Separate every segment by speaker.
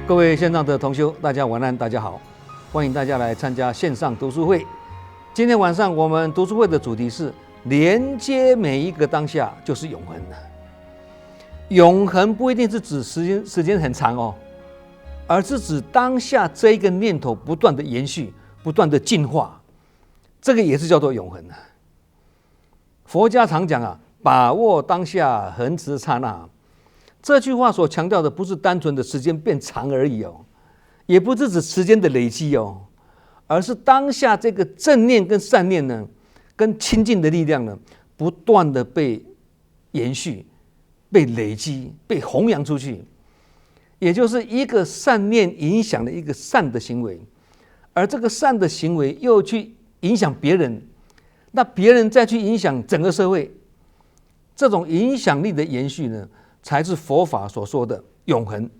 Speaker 1: 各位线上的同修，大家晚安，大家好，欢迎大家来参加线上读书会。今天晚上我们读书会的主题是连接每一个当下就是永恒。永恒不一定是指时间很长哦，而是指当下这一个念头不断的延续，不断的进化，这个也是叫做永恒。佛家常讲啊，把握当下，恒持刹那。这句话所强调的不是单纯的时间变长而已哦，也不是指时间的累积哦，而是当下这个正念跟善念呢，跟亲近的力量呢，不断的被延续、被累积、被弘扬出去，也就是一个善念影响了一个善的行为，而这个善的行为又去影响别人，那别人再去影响整个社会，这种影响力的延续呢，才是佛法所说的永恒。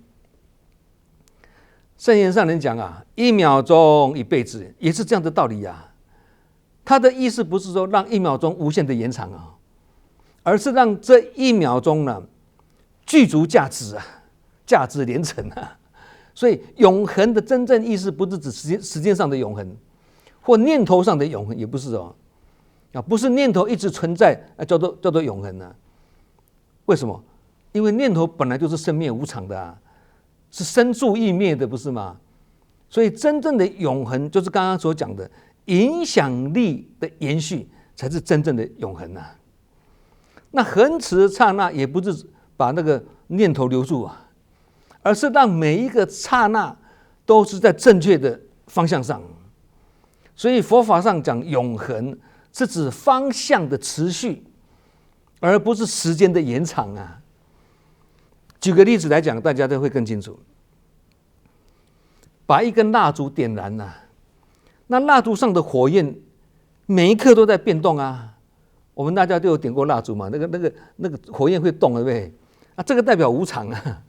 Speaker 1: 圣严上人讲啊，1秒钟1辈子，也是这样的道理啊。他的意思不是说让1秒钟无限的延长啊，而是让这1秒钟呢具足价值啊，价值连城啊。所以永恒的真正意思不是指时间上的永恒，或念头上的永恒，也不是哦。不是念头一直存在叫做永恒啊。为什么？因为念头本来就是生灭无常的啊，是生住异灭的，不是吗？所以真正的永恒就是刚刚所讲的影响力的延续，才是真正的永恒啊。那恒持刹那也不是把那个念头留住啊，而是让每一个刹那都是在正确的方向上。所以佛法上讲永恒，是指方向的持续，而不是时间的延长啊。举个例子来讲，大家都会更清楚。把一根蜡烛点燃啊，那蜡烛上的火焰每一刻都在变动啊。我们大家都有点过蜡烛嘛，那个火焰会动，对不对？啊，这个代表无常啊，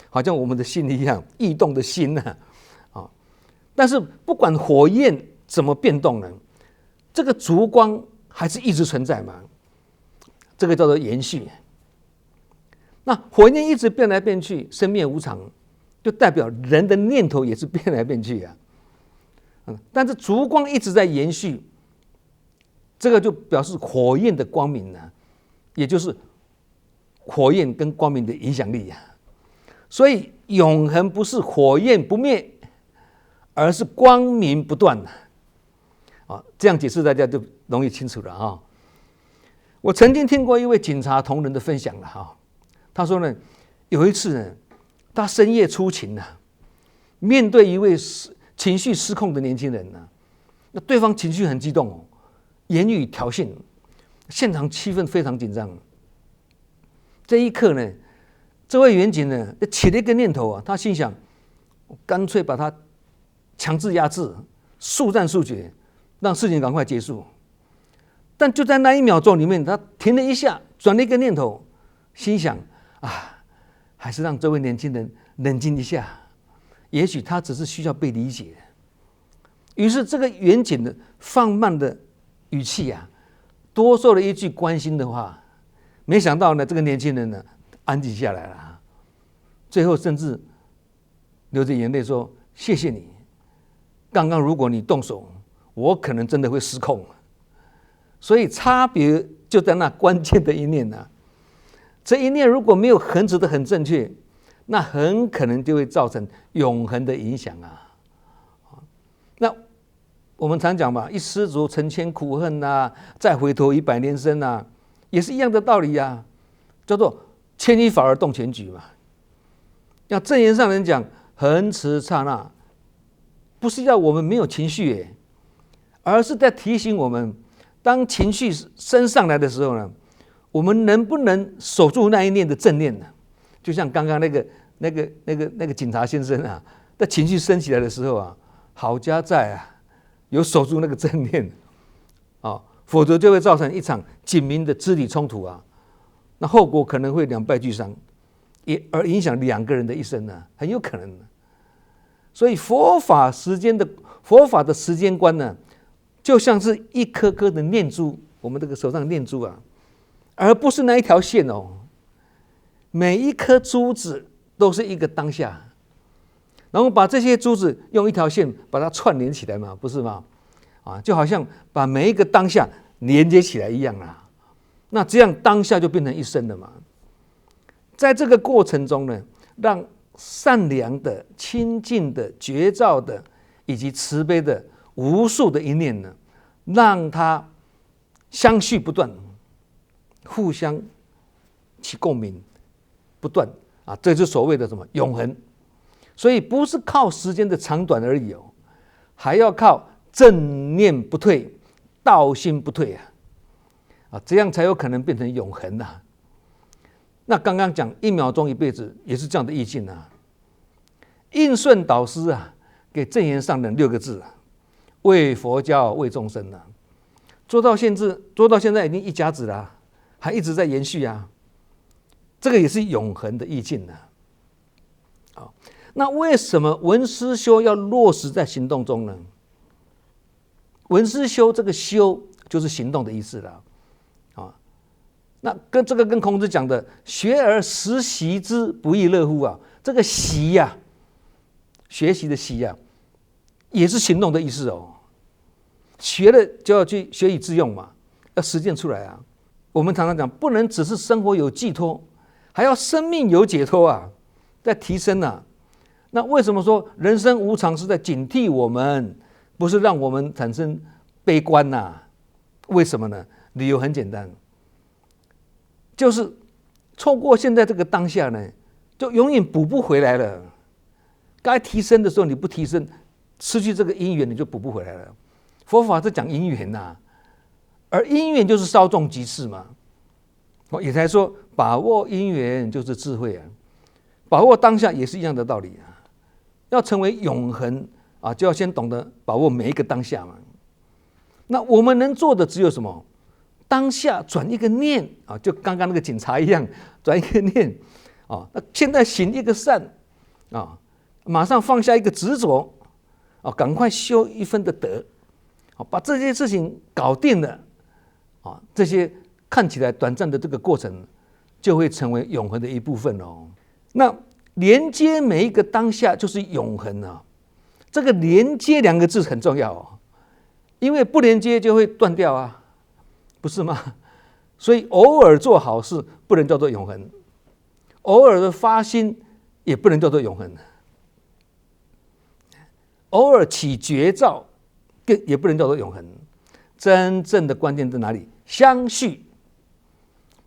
Speaker 1: 好像我们的心一样，异动的心啊。但是不管火焰怎么变动呢，这个烛光还是一直存在嘛，这个叫做延续。那火焰一直变来变去，生灭无常，就代表人的念头也是变来变去啊。但是烛光一直在延续，这个就表示火焰的光明啊，也就是火焰跟光明的影响力啊。所以永恒不是火焰不灭，而是光明不断啊。这样解释大家就容易清楚了啊。我曾经听过一位警察同仁的分享了哈。他说呢，有一次呢，他深夜出勤啊，面对一位情绪失控的年轻人啊，那对方情绪很激动哦，言语挑衅，现场气氛非常紧张。这一刻呢，这位员警呢起了一个念头啊，他心想，干脆把他强制压制，速战速决，让事情赶快结束。但就在那1秒钟里面，他停了一下，转了一个念头，心想还是让这位年轻人冷静一下，也许他只是需要被理解。于是这个员警的放慢的语气啊，多说了一句关心的话。没想到呢，这个年轻人呢安静下来了，最后甚至流着眼泪说：“谢谢你，刚刚如果你动手，我可能真的会失控。”所以差别就在那关键的一念啊。这一念如果没有恒持的很正确，那很可能就会造成永恒的影响啊。那我们常讲嘛，一失足成千古恨啊，再回头100年生啊，也是一样的道理啊，叫做牵一发而动全局嘛。要正言上人讲恒持刹那，不是要我们没有情绪而是在提醒我们，当情绪升上来的时候呢，我们能不能守住那一念的正念呢？就像刚刚那个警察先生啊，在情绪升起来的时候啊，好家在啊，有守住那个正念否则就会造成一场警民的肢体冲突啊，那后果可能会两败俱伤，而影响2个人的一生呢，很有可能的。所以佛法的时间观呢，就像是一颗颗的念珠，我们这个手上的念珠啊，而不是那一条线哦。每一颗珠子都是一个当下，然后把这些珠子用一条线把它串联起来嘛，不是吗？就好像把每一个当下连接起来一样啊。那这样当下就变成一生了嘛。在这个过程中呢，让善良的、清净的、觉照的以及慈悲的无数的一念呢，让它相续不断，互相起共鸣不断这就是所谓的什么永恒。所以不是靠时间的长短而已还要靠正念不退，道心不退这样才有可能变成永恒那刚刚讲1秒钟1辈子也是这样的意境印顺导师给证严上人6个字为佛教为众生做到现在已经1甲子了还一直在延续这个也是永恒的意境那为什么闻思修要落实在行动中呢？闻思修这个修就是行动的意思了那跟孔子讲的学而时习之，不亦乐乎这个习学习的习也是行动的意思学了就要去学以致用嘛，要实践出来我们常常讲，不能只是生活有寄托，还要生命有解脱在提升那为什么说人生无常是在警惕我们，不是让我们产生悲观为什么呢？理由很简单，就是错过现在这个当下呢，就永远补不回来了。该提升的时候你不提升，失去这个因缘你就补不回来了。佛法是讲因缘而因缘就是稍纵即逝嘛。也才说把握因缘就是智慧把握当下也是一样的道理要成为永恒就要先懂得把握每一个当下嘛。那我们能做的只有什么？当下转一个念就刚刚那个警察一样，转一个念那现在行一个善马上放下一个执着赶快修一分的德把这些事情搞定了这些看起来短暂的这个过程就会成为永恒的一部分那连接每一个当下就是永恒这个连接2个字很重要因为不连接就会断掉不是吗？所以偶尔做好事不能叫做永恒，偶尔的发心也不能叫做永恒，偶尔起觉照也不能叫做永恒。真正的关键在哪里？相续。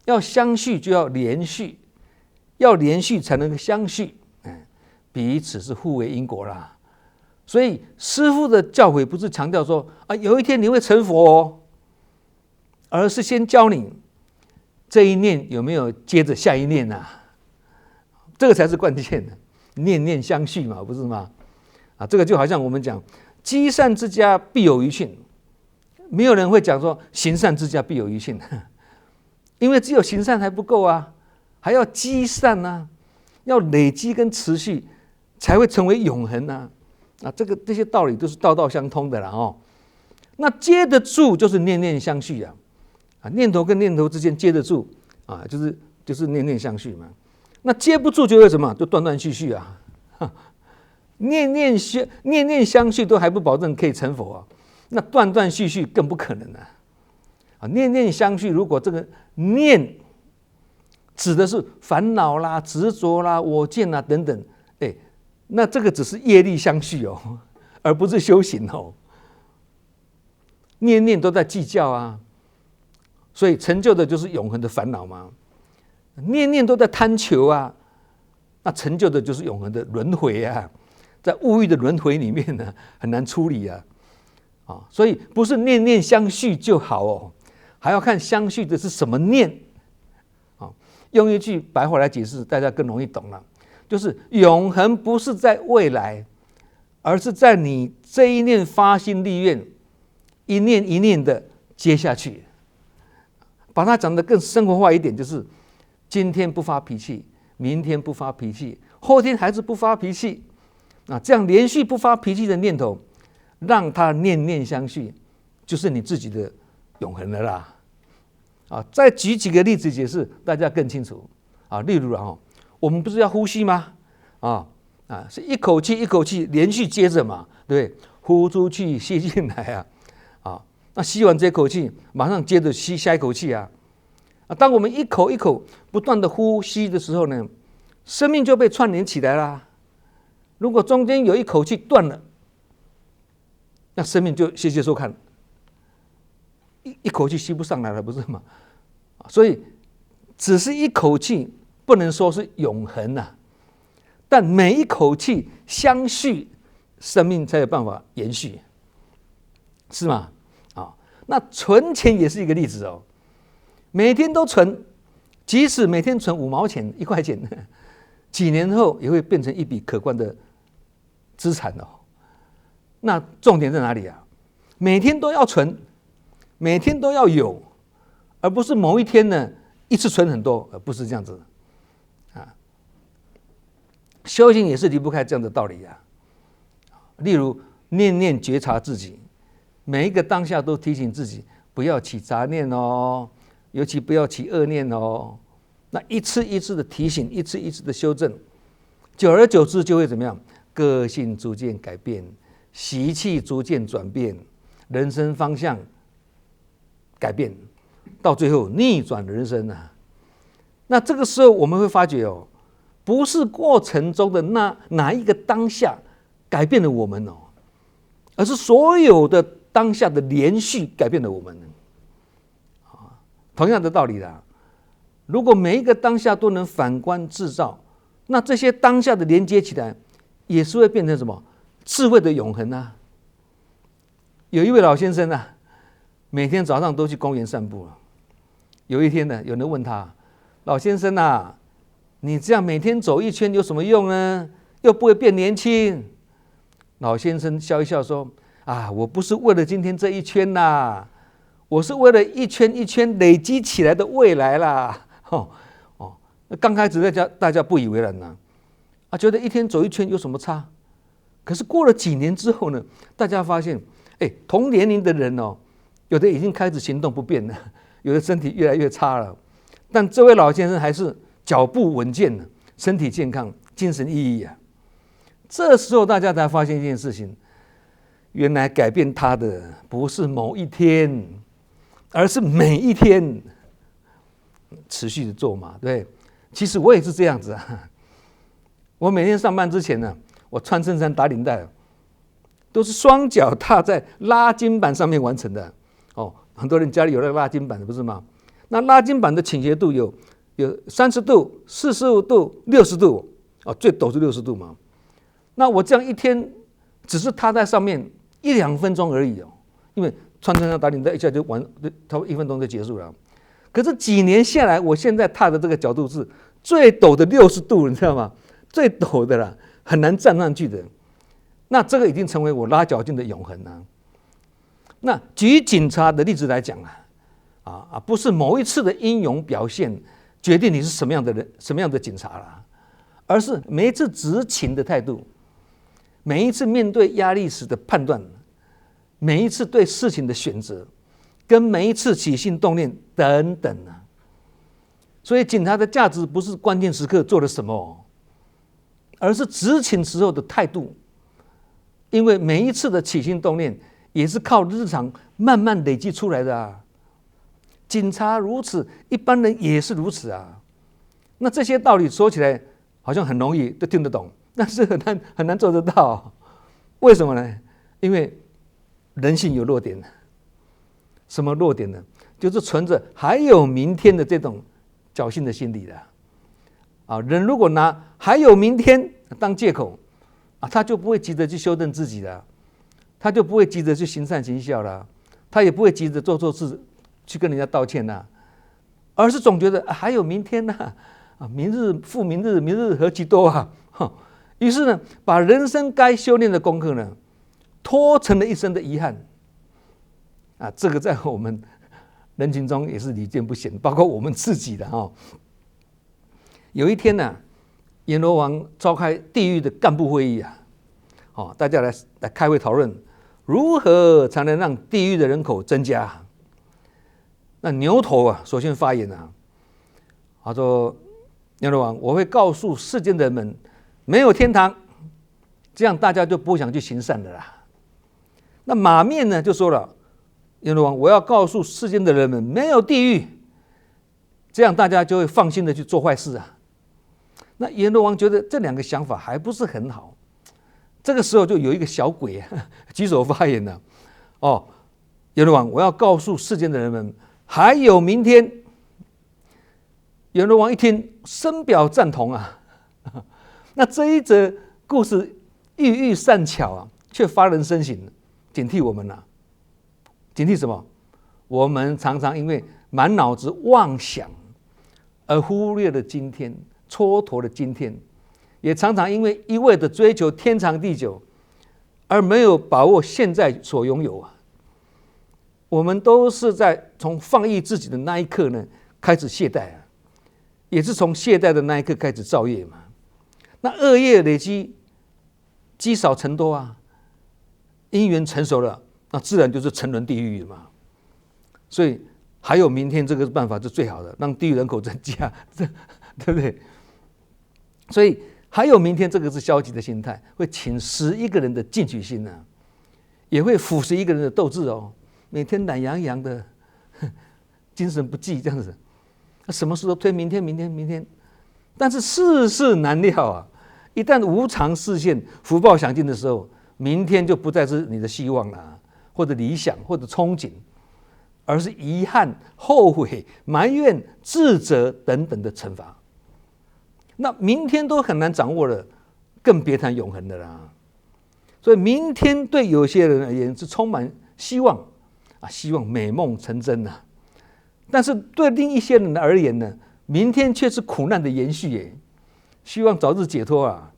Speaker 1: 要相续就要连续，要连续才能相续，彼此是互为因果啦。所以师父的教诲不是强调说有一天你会成佛而是先教你这一念有没有接着下一念这个才是关键的，念念相续嘛，不是吗？这个就好像我们讲积善之家必有余庆，没有人会讲说行善之家必有余庆，因为只有行善还不够还要积善要累积跟持续才会成为永恒这些道理都是道道相通的啦那接得住就是念念相续念头跟念头之间接得住就是念念相续嘛。那接不住就会什么？就断断续续念念相续都还不保证可以成佛那断断续续更不可能念念相续，如果这个念指的是烦恼啦、执着啦、我见啦等等，那这个只是业力相续而不是修行念念都在计较所以成就的就是永恒的烦恼嘛。念念都在贪求那成就的就是永恒的轮回在物欲的轮回里面呢，很难处理所以不是念念相续就好还要看相续的是什么念用一句白话来解释，大家更容易懂了，就是永恒不是在未来，而是在你这一念发心立愿，一念一念的接下去。把它讲得更生活化一点，就是今天不发脾气，明天不发脾气，后天还是不发脾气这样连续不发脾气的念头，让它念念相续，就是你自己的永恒了啦。再举几个例子解释，大家更清楚例如我们不是要呼吸吗？是一口气一口气连续接着嘛，对不对？呼出去，吸进来那吸完这口气，马上接着吸下一口气当我们一口一口不断的呼吸的时候呢，生命就被串联起来啦。如果中间有一口气断了，那生命就歇歇收看，一口气吸不上来了，不是吗？所以只是一口气，不能说是永恒但每一口气相续，生命才有办法延续，是吗？那存钱也是一个例子每天都存，即使每天存5毛钱、1块钱，几年后也会变成一笔可观的资产那重点在哪里每天都要存，每天都要有，而不是某一天呢一次存很多，不是这样子修行也是离不开这样的道理例如念念觉察自己，每一个当下都提醒自己不要起杂念尤其不要起恶念那一次一次的提醒，一次一次的修正，久而久之就会怎么样？个性逐渐改变，习气逐渐转变，人生方向改变，到最后逆转人生那这个时候我们会发觉不是过程中的哪一个当下改变了我们而是所有的当下的连续改变了我们同样的道理如果每一个当下都能反观自照，那这些当下的连接起来，也是会变成什么？智慧的永恒有一位老先生每天早上都去公园散步有一天呢，有人问他：老先生你这样每天走一圈有什么用呢？又不会变年轻。老先生笑一笑说：我不是为了今天这一圈我是为了一圈一圈累积起来的未来啦。刚开始大家不以为然觉得一天走一圈有什么差？可是过了几年之后呢，大家发现，同年龄的人有的已经开始行动不便了，有的身体越来越差了，但这位老先生还是脚步稳健，身体健康，精神奕奕这时候大家才发现一件事情，原来改变他的不是某一天，而是每一天持续的做嘛，对。其实我也是这样子我每天上班之前呢，我穿衬衫打领带都是双脚踏在拉筋板上面完成的很多人家里有那个拉筋板的不是吗？那拉筋板的倾斜度有30度、45度、60度最陡是60度嘛。那我这样一天只是踏在上面1-2分钟而已因为穿衬衫打领带一下就完，差不多1分钟就结束了。可是几年下来，我现在踏的这个角度是最陡的60度，你知道吗？最陡的啦，很难站上去的。那这个已经成为我拉脚筋的永恒那举警察的例子来讲不是某一次的英勇表现决定你是什么样的人、什么样的警察啦，而是每一次执勤的态度，每一次面对压力时的判断，每一次对事情的选择，跟每一次起心动念等等所以警察的价值不是关键时刻做了什么，而是执勤时候的态度。因为每一次的起心动念也是靠日常慢慢累积出来的警察如此，一般人也是如此那这些道理说起来好像很容易都听得懂，但是很难做得到。为什么呢？因为人性有弱点。什么弱点呢？就是存着还有明天的这种侥幸的心理人如果拿还有明天当借口他就不会急着去修正自己了，他就不会急着去行善行孝了，他也不会急着做错事去跟人家道歉而是总觉得还有明天明日复明日，明日何其多于是呢，把人生该修炼的功课呢，拖成了一生的遗憾这个在我们人群中也是屡见不鲜，包括我们自己的有一天呢，阎罗王召开地狱的干部会议大家来开会讨论如何才能让地狱的人口增加。那牛头首先发言他说：阎罗王，我会告诉世间人们，没有天堂，这样大家就不会想去行善的啦。那马面呢就说了，阎罗王，我要告诉世间的人们没有地狱，这样大家就会放心的去做坏事啊。那阎罗王觉得这两个想法还不是很好，这个时候就有一个小鬼举手发言了，阎罗王，我要告诉世间的人们还有明天。阎罗王一听，深表赞同啊。那这一则故事寓意善巧啊，却发人深省，警惕我们啊。警惕什么？我们常常因为满脑子妄想而忽略了今天，蹉跎了今天，也常常因为一味的追求天长地久，而没有把握现在所拥有啊。我们都是在从放逸自己的那一刻呢，开始懈怠啊，也是从懈怠的那一刻开始造业嘛。那恶业累积，积少成多啊，因缘成熟了，那自然就是沉沦地狱嘛。所以还有明天这个办法是最好的，让地狱人口增加，对不对？所以还有明天这个是消极的心态，会侵蚀一个人的进取心啊，也会腐蚀一个人的斗志哦。每天懒洋洋的，精神不济这样子，什么事都推明天，明天，明天。但是世事难料啊，一旦无常视现，福报享尽的时候，明天就不再是你的希望了，或者理想，或者憧憬，而是遗憾、后悔、埋怨、自责等等的惩罚。那明天都很难掌握了，更别谈永恒的啦。所以明天对有些人而言是充满希望啊，希望美梦成真啊。但是对另一些人而言呢，明天却是苦难的延续耶，希望早日解脱啊。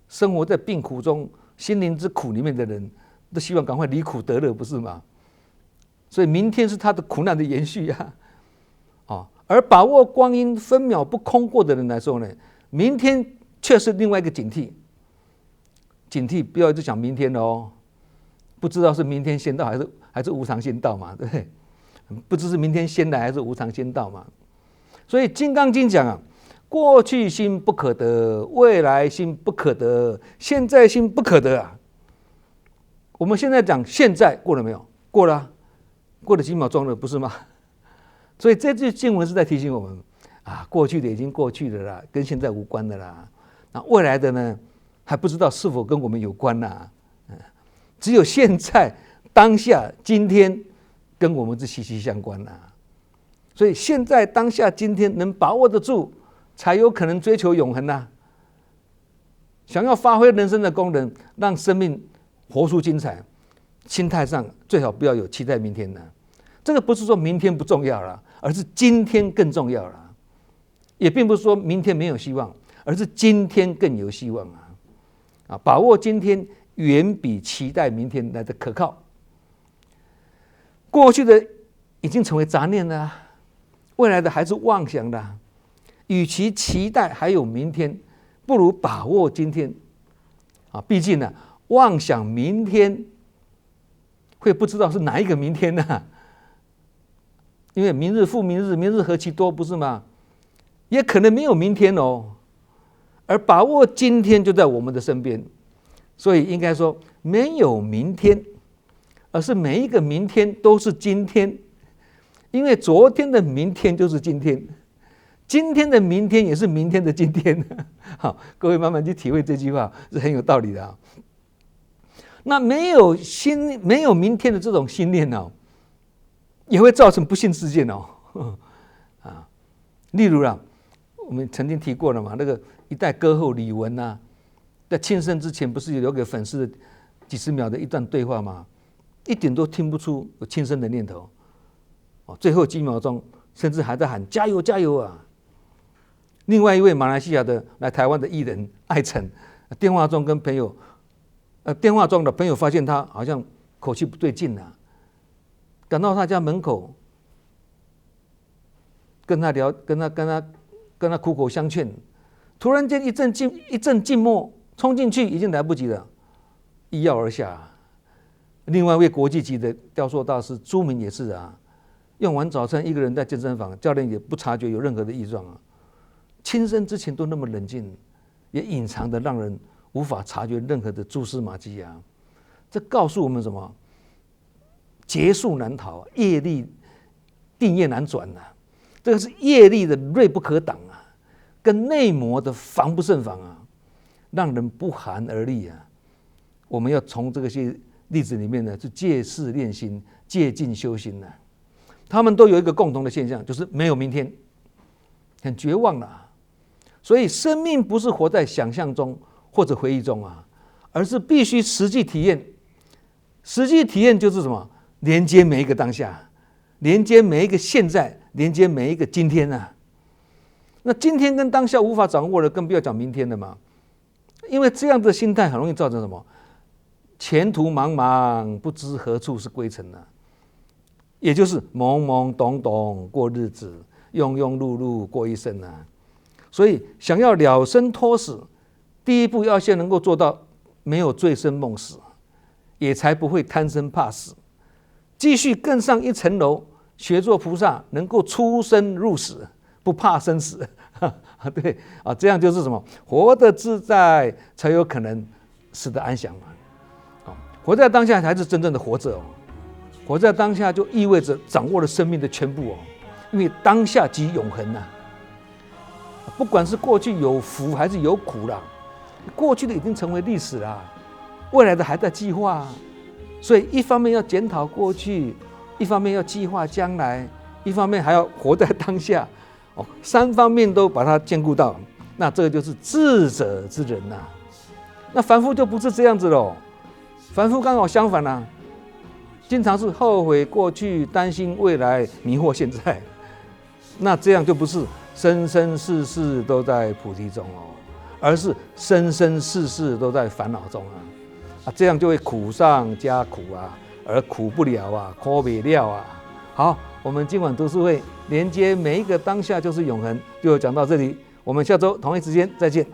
Speaker 1: 生活在病苦中、心灵之苦里面的人，都希望赶快离苦得乐，不是吗？所以明天是他的苦难的延续啊。而把握光阴分秒不空过的人来说呢，明天却是另外一个警惕。警惕，不要一直想明天哦，不知道是明天先到还是无常先到嘛，对不对？不知是明天先来还是无常先到嘛。所以《金刚经》讲啊，过去心不可得，未来心不可得，现在心不可得啊。我们现在讲现在过了没有？过了啊，过了几秒钟了，不是吗？所以这句经文是在提醒我们啊，过去的已经过去了啦，跟现在无关的啦。那未来的呢，还不知道是否跟我们有关啦。只有现在当下今天跟我们是息息相关啦。所以现在当下今天能把握得住，才有可能追求永恒啊。想要发挥人生的功能，让生命活出精彩，心态上最好不要有期待明天的。这个不是说明天不重要了，而是今天更重要了。也并不是说明天没有希望，而是今天更有希望啊！把握今天远比期待明天来的可靠。过去的已经成为杂念了，未来的还是妄想的。与其期待还有明天，不如把握今天啊！毕竟呢，妄想明天会不知道是哪一个明天呢？因为明日复明日，明日何其多，不是吗？也可能没有明天哦。而把握今天就在我们的身边，所以应该说没有明天，而是每一个明天都是今天。因为昨天的明天就是今天，今天的明天也是明天的今天。好，各位慢慢去体会这句话是很有道理的啊。那没有明天的这种心念哦，也会造成不幸事件哦。例如啦，我们曾经提过了嘛，那个一代歌后李玟啊，在庆生之前不是有留给粉丝的几十秒的一段对话吗？一点都听不出有轻生的念头。最后几秒钟甚至还在喊加油加油啊！另外一位马来西亚的来台湾的艺人艾辰，电话中的朋友发现他好像口气不对劲啊，赶到他家门口，跟他聊，跟他苦口相劝，突然间一阵静默，冲进去已经来不及了，一跃而下。另外一位国际级的雕塑大师朱明也是啊，用完早餐一个人在健身房，教练也不察觉有任何的异状啊。轻生之前都那么冷静，也隐藏的让人无法察觉任何的蛛丝马迹啊。这告诉我们什么？劫数难逃，业力定业难转啊。这个是业力的锐不可挡啊，跟内魔的防不胜防啊，让人不寒而栗啊。我们要从这些例子里面呢，去借势练心，借境修心呢。他们都有一个共同的现象，就是没有明天，很绝望了啊。所以生命不是活在想象中或者回忆中啊，而是必须实际体验。实际体验就是什么？连接每一个当下，连接每一个现在，连接每一个今天啊。那今天跟当下无法掌握了，更不要讲明天了嘛。因为这样的心态很容易造成什么？前途茫茫，不知何处是归程啊。也就是懵懵懂懂过日子，庸庸碌碌过一生啊。所以想要了生脱死，第一步要先能够做到没有醉生梦死，也才不会贪生怕死。继续更上一层楼，学做菩萨，能够出生入死，不怕生死。对啊，这样就是什么？活得自在，才有可能死得安详嘛。活在当下才是真正的活着哦。活在当下就意味着掌握了生命的全部哦，因为当下即永恒啊。不管是过去有福还是有苦啦，过去的已经成为历史啦，未来的还在计划啊。所以一方面要检讨过去，一方面要计划将来，一方面还要活在当下，三方面都把它兼顾到，那这个就是智者之人呐。那凡夫就不是这样子喽，凡夫刚好相反啊，经常是后悔过去，担心未来，迷惑现在。那这样就不是生生世世都在菩提中哦，而是生生世世都在烦恼中啊。这样就会苦上加苦啊，而苦不了啊，苦不了啊。好，我们今晚读书会连接每一个当下就是永恒，就讲到这里，我们下周同一时间再见。